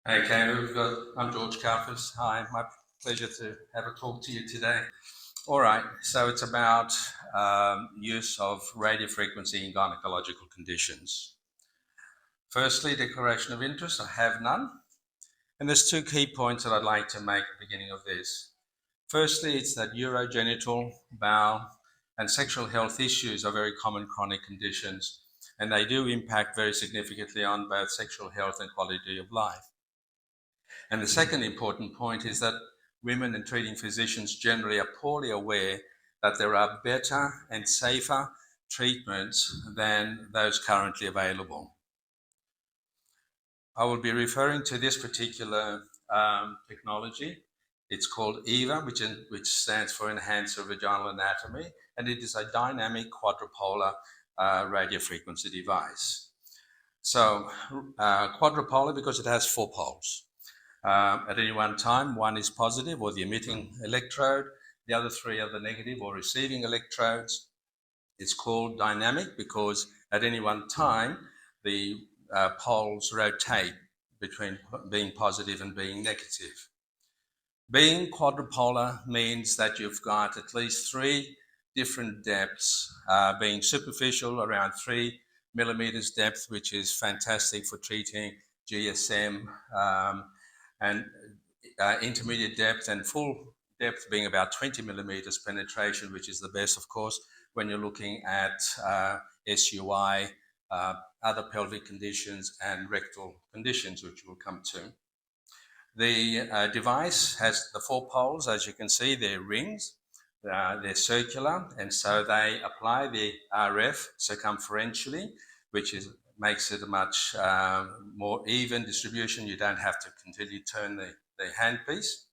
Okay, I'm George Karpus. Hi, my pleasure to have a talk to you today. All right, so it's about use of radiofrequency in gynecological conditions. Firstly, declaration of interest, I have none. And there's two key points that I'd like to make at the beginning of this. Firstly, it's that urogenital, bowel, and sexual health issues are very common chronic conditions, and they do impact very significantly on both sexual health and quality of life. And the second important point is that women and treating physicians generally are poorly aware that there are better and safer treatments than those currently available. I will be referring to this particular technology. It's called EVA, which stands for Enhancer Vaginal Anatomy, and it is a dynamic quadripolar radiofrequency device. So quadripolar because it has 4 poles. At any one time, one is positive or the emitting electrode, the other 3 are the negative or receiving electrodes. It's called dynamic because at any one time, the poles rotate between being positive and being negative. Being quadripolar means that you've got at least 3 different depths, being superficial around 3 millimeters depth, which is fantastic for treating GSM, and intermediate depth and full depth being about 20 millimeters penetration, which is the best, of course, when you're looking at SUI, other pelvic conditions, and rectal conditions, which we'll come to. The device has the 4 poles, as you can see, they're rings, they're circular, and so they apply the RF circumferentially, which makes it a much more even distribution. You don't have to continually turn the handpiece.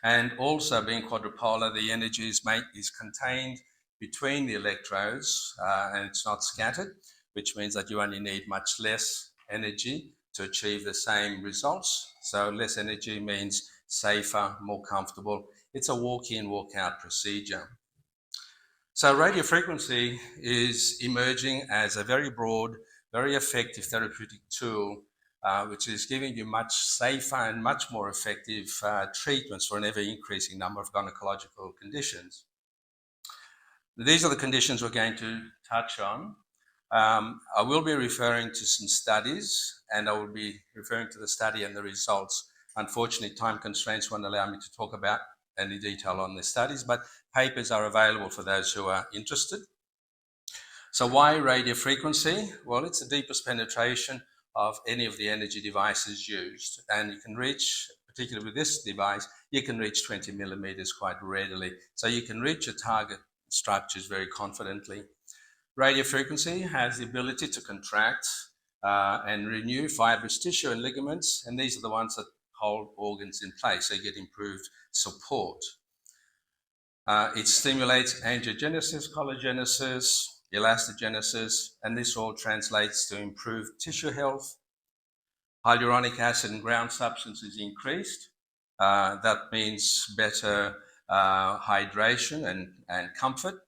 And also being quadripolar, the energy is contained between the electrodes and it's not scattered, which means that you only need much less energy to achieve the same results. So less energy means safer, more comfortable. It's a walk-in, walk-out procedure. So radiofrequency is emerging as a very broad, very effective therapeutic tool, which is giving you much safer and much more effective treatments for an ever-increasing number of gynecological conditions. These are the conditions we're going to touch on. I will be referring to some studies, and I will be referring to the study and the results. Unfortunately, time constraints won't allow me to talk about any detail on the studies, but papers are available for those who are interested. So why radiofrequency? Well, it's the deepest penetration of any of the energy devices used, and you can reach, particularly with this device, you can reach 20 millimeters quite readily. So you can reach your target structures very confidently. Radiofrequency has the ability to contract and renew fibrous tissue and ligaments, and these are the ones that hold organs in place, so you get improved support. It stimulates angiogenesis, collagenesis, elastogenesis, and this all translates to improved tissue health. Hyaluronic acid and ground substance is increased. That means better hydration and comfort.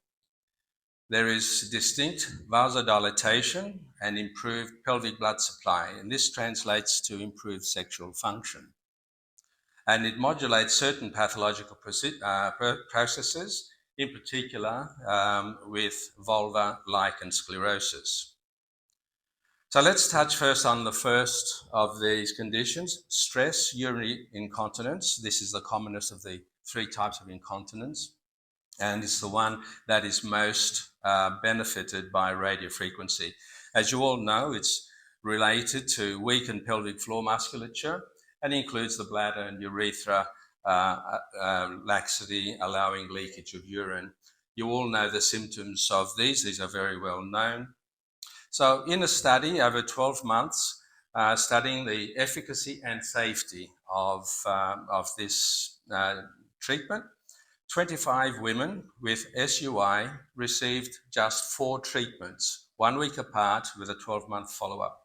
There is distinct vasodilatation and improved pelvic blood supply, and this translates to improved sexual function. And it modulates certain pathological processes, in particular with vulvar lichen sclerosis. So let's touch first on the first of these conditions, stress urinary incontinence. This is the commonest of the 3 types of incontinence, and it's the one that is most benefited by radiofrequency. As you all know, it's related to weakened pelvic floor musculature and includes the bladder and urethra laxity, allowing leakage of urine. You all know the symptoms of these are very well known. So in a study over 12 months, studying the efficacy and safety of this treatment, 25 women with SUI received just 4 treatments, 1 week apart with a 12-month follow-up.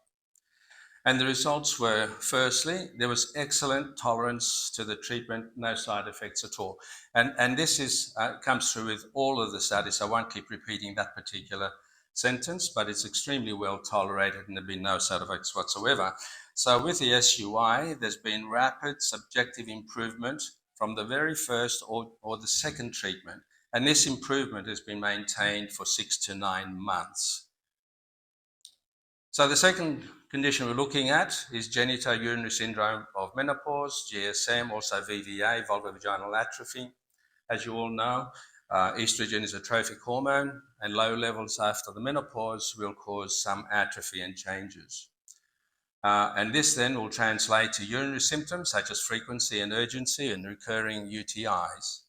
And the results were, firstly, there was excellent tolerance to the treatment, no side effects at all. And this comes through with all of the studies. I won't keep repeating that particular sentence, but it's extremely well tolerated and there have been no side effects whatsoever. So with the SUI, there's been rapid subjective improvement from the very first or the second treatment. And this improvement has been maintained for 6 to 9 months. So the second condition we're looking at is genitourinary syndrome of menopause, GSM, also VVA, vulvovaginal atrophy. As you all know, estrogen is a trophic hormone, and low levels after the menopause will cause some atrophy and changes. And this then will translate to urinary symptoms such as frequency and urgency and recurring UTIs.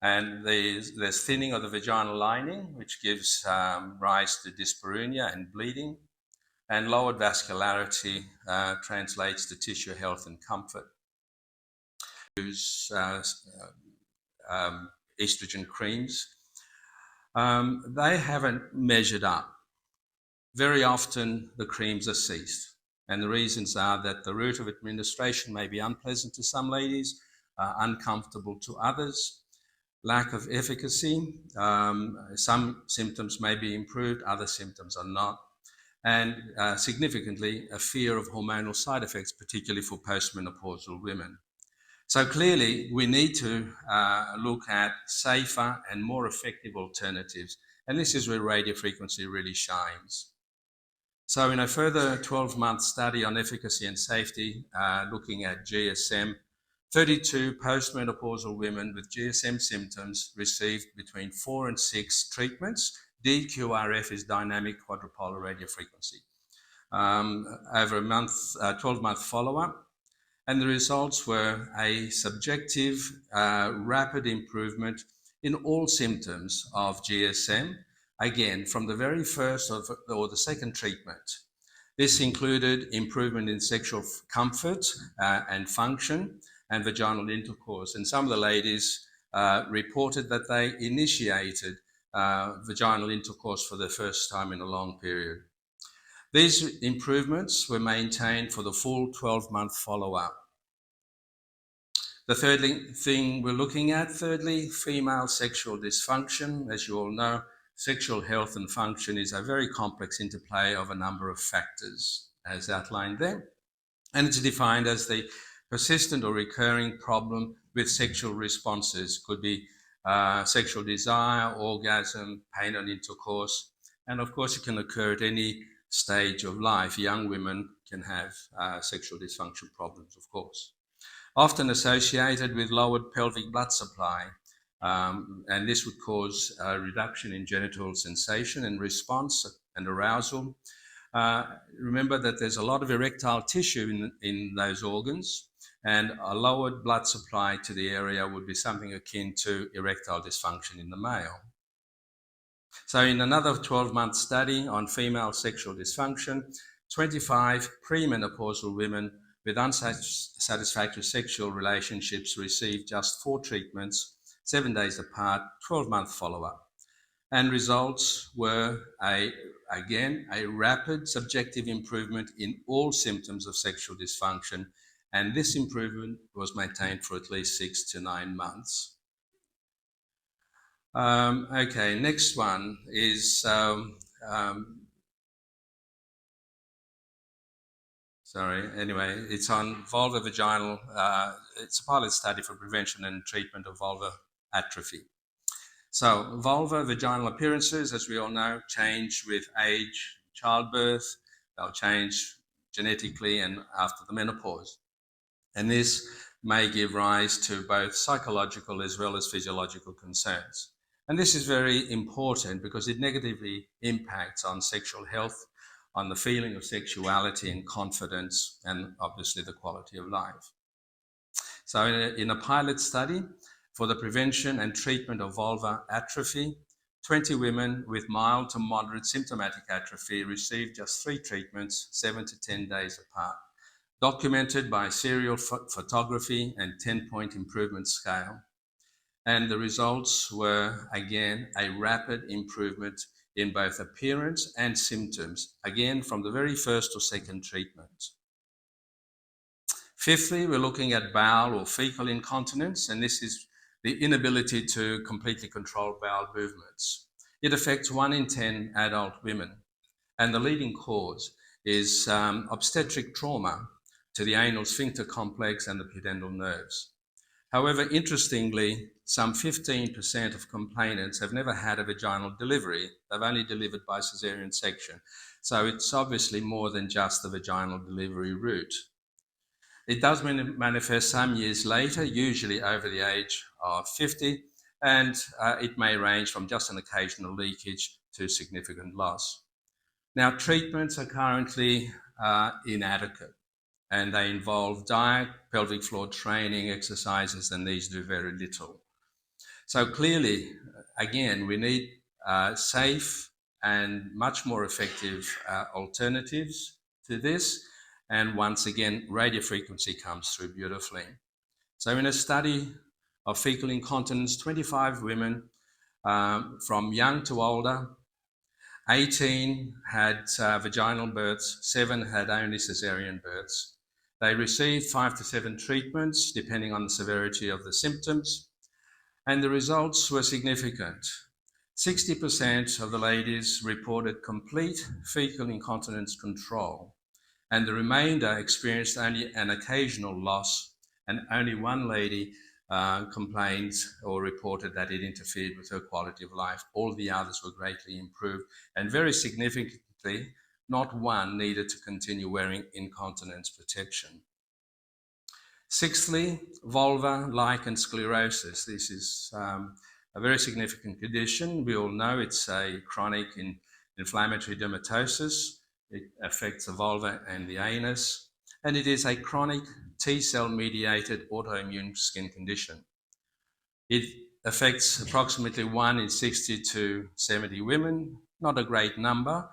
And there's thinning of the vaginal lining, which gives rise to dyspareunia and bleeding. And lowered vascularity translates to tissue health and comfort. Use estrogen creams. They haven't measured up. Very often the creams are ceased. And the reasons are that the route of administration may be unpleasant to some ladies, uncomfortable to others, lack of efficacy. Some symptoms may be improved, other symptoms are not. And significantly, a fear of hormonal side effects, particularly for postmenopausal women. So clearly, we need to look at safer and more effective alternatives. And this is where radiofrequency really shines. So in a further 12-month study on efficacy and safety, looking at GSM, 32 postmenopausal women with GSM symptoms received between 4 and 6 treatments. DQRF is dynamic quadripolar radiofrequency. Over a 12-month follow-up. And the results were a subjective, rapid improvement in all symptoms of GSM, again, from the very first or the second treatment. This included improvement in sexual comfort and function and vaginal intercourse. And some of the ladies reported that they initiated vaginal intercourse for the first time in a long period. These improvements were maintained for the full 12-month follow-up. The third thing we're looking at, thirdly, female sexual dysfunction. As you all know, sexual health and function is a very complex interplay of a number of factors, as outlined there. And it's defined as the persistent or recurring problem with sexual responses. Could be sexual desire, orgasm, pain on intercourse. And of course, it can occur at any stage of life. Young women can have sexual dysfunction problems, of course. Often associated with lowered pelvic blood supply, and this would cause a reduction in genital sensation and response and arousal. Remember that there's a lot of erectile tissue in those organs, and a lowered blood supply to the area would be something akin to erectile dysfunction in the male. So in another 12-month study on female sexual dysfunction, 25 premenopausal women with unsatisfactory sexual relationships received just 4 treatments, 7 days apart, 12-month follow-up. And results were, again, a rapid subjective improvement in all symptoms of sexual dysfunction. And this improvement was maintained for at least 6 to 9 months. Okay, next one is it's on vulvovaginal, it's a pilot study for prevention and treatment of vulvar atrophy. So vulvovaginal appearances, as we all know, change with age, childbirth. They'll change genetically and after the menopause. And this may give rise to both psychological as well as physiological concerns. And this is very important because it negatively impacts on sexual health, on the feeling of sexuality and confidence, and obviously the quality of life. So in a pilot study for the prevention and treatment of vulvar atrophy, 20 women with mild to moderate symptomatic atrophy received just 3 treatments, 7 to 10 days apart, documented by serial photography and 10-point improvement scale. And the results were, again, a rapid improvement in both appearance and symptoms, again, from the very first or second treatment. Fifthly, we're looking at bowel or fecal incontinence, and this is the inability to completely control bowel movements. It affects 1 in 10 adult women, and the leading cause is obstetric trauma to the anal sphincter complex and the pudendal nerves. However, interestingly, some 15% of complainants have never had a vaginal delivery. They've only delivered by caesarean section. So it's obviously more than just the vaginal delivery route. It does manifest some years later, usually over the age of 50, and it may range from just an occasional leakage to significant loss. Now, treatments are currently inadequate, and they involve diet, pelvic floor training, exercises, and these do very little. So clearly, again, we need safe and much more effective alternatives to this. And once again, radiofrequency comes through beautifully. So in a study of fecal incontinence, 25 women from young to older, 18 had vaginal births, 7 had only caesarean births. They received 5 to 7 treatments, depending on the severity of the symptoms, and the results were significant. 60% of the ladies reported complete fecal incontinence control, and the remainder experienced only an occasional loss, and only one lady complained or reported that it interfered with her quality of life. All the others were greatly improved, and very significantly, not one needed to continue wearing incontinence protection. Sixthly, vulvar lichen sclerosis. This is a very significant condition. We all know it's a chronic inflammatory dermatosis. It affects the vulva and the anus, and it is a chronic T-cell mediated autoimmune skin condition. It affects approximately 1 in 60 to 70 women, not a great number,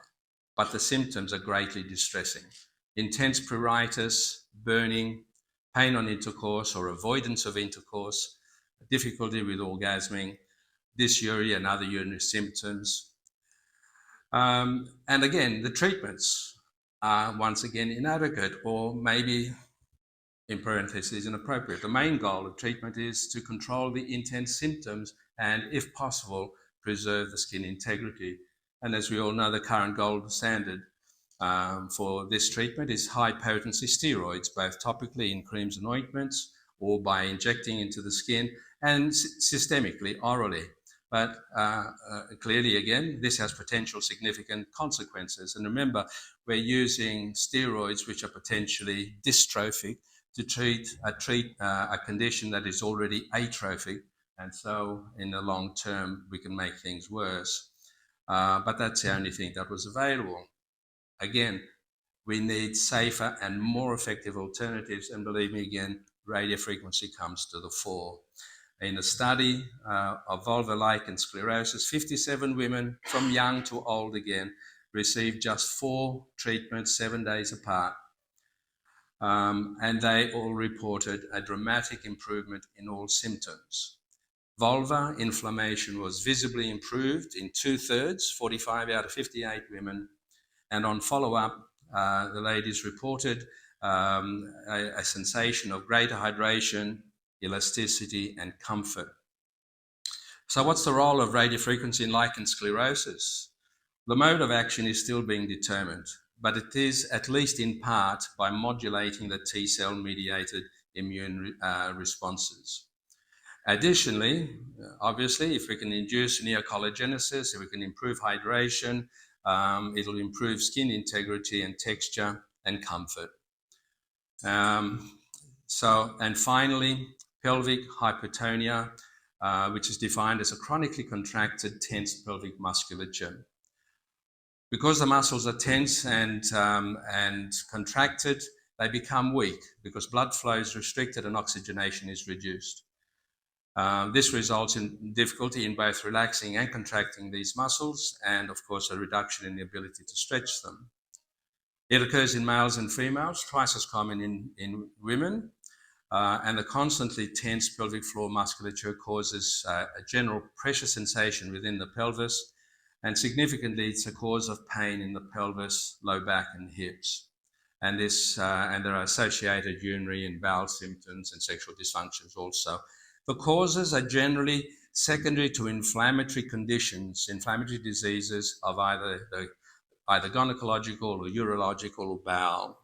but the symptoms are greatly distressing. Intense pruritus, burning, pain on intercourse or avoidance of intercourse, difficulty with orgasming, dysuria and other urinary symptoms. And again, the treatments are once again inadequate or maybe, in parentheses, inappropriate. The main goal of treatment is to control the intense symptoms and, if possible, preserve the skin integrity. And as we all know, the current gold standard for this treatment is high-potency steroids, both topically in creams and ointments or by injecting into the skin, and systemically, orally. But clearly, again, this has potential significant consequences. And remember, we're using steroids which are potentially dystrophic to treat a condition that is already atrophic. And so in the long term, we can make things worse. But that's the only thing that was available. Again, we need safer and more effective alternatives. And believe me, again, radiofrequency comes to the fore. In a study of vulvar lichen sclerosis, 57 women from young to old again received just 4 treatments 7 days apart. And they all reported a dramatic improvement in all symptoms. Vulvar inflammation was visibly improved in 2/3, 45 out of 58 women. And on follow-up, the ladies reported a sensation of greater hydration, elasticity, and comfort. So what's the role of radiofrequency in lichen sclerosis? The mode of action is still being determined, but it is at least in part by modulating the T-cell mediated immune responses. Additionally, obviously, if we can induce neocollagenesis, if we can improve hydration, it'll improve skin integrity and texture and comfort. And finally, pelvic hypotonia, which is defined as a chronically contracted, tense pelvic musculature. Because the muscles are tense and contracted, they become weak because blood flow is restricted and oxygenation is reduced. This results in difficulty in both relaxing and contracting these muscles, and of course a reduction in the ability to stretch them. It occurs in males and females, twice as common in women, and the constantly tense pelvic floor musculature causes a general pressure sensation within the pelvis, and significantly it's a cause of pain in the pelvis, low back and hips. And there are associated urinary and bowel symptoms and sexual dysfunctions also. The causes are generally secondary to inflammatory conditions, inflammatory diseases of either the either gynecological or urological or bowel.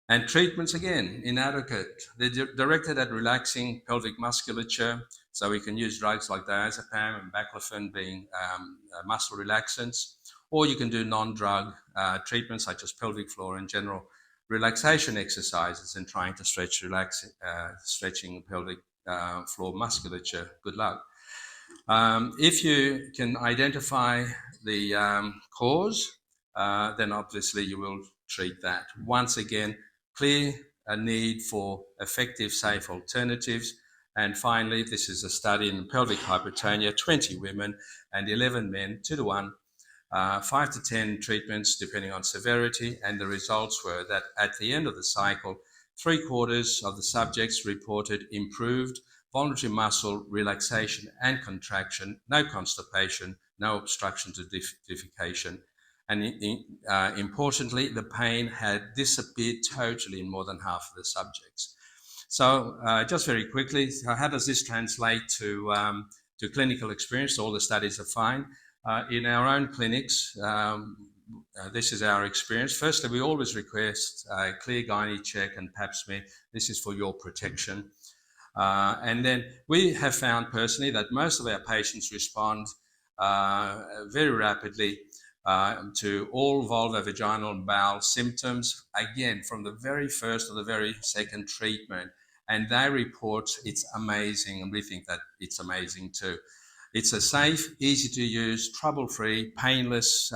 And treatments, again, inadequate. They're directed at relaxing pelvic musculature, so we can use drugs like diazepam and baclofen being muscle relaxants, or you can do non-drug treatments such as pelvic floor and general relaxation exercises and trying to stretching pelvic floor musculature. Good luck. If you can identify the cause, then obviously you will treat that. Once again, clear a need for effective, safe alternatives. And finally, this is a study in pelvic hypertonia, 20 women and 11 men, 2 to 1, 5 to 10 treatments depending on severity. And the results were that at the end of the cycle, 3/4 of the subjects reported improved voluntary muscle relaxation and contraction, no constipation, no obstruction to defecation. And importantly, the pain had disappeared totally in more than half of the subjects. So just very quickly, how does this translate to clinical experience? All the studies are fine. In our own clinics, this is our experience. Firstly, we always request a clear gynae check and pap smear. This is for your protection. And then we have found personally that most of our patients respond very rapidly to all vulvovaginal and bowel symptoms, again, from the very first or the very second treatment. And they report it's amazing, and we think that it's amazing too. It's a safe, easy to use, trouble-free, painless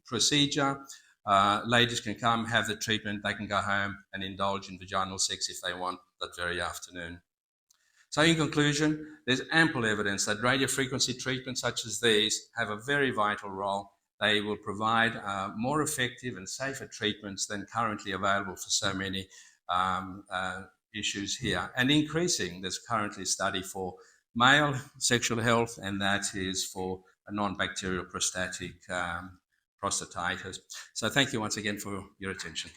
procedure. Ladies can come, have the treatment, they can go home and indulge in vaginal sex if they want that very afternoon. So in conclusion, there's ample evidence that radiofrequency treatments such as these have a very vital role. They will provide more effective and safer treatments than currently available for so many issues here. And increasing, there's currently a study for male sexual health, and that is for a non-bacterial prostatic prostatitis. So thank you once again for your attention.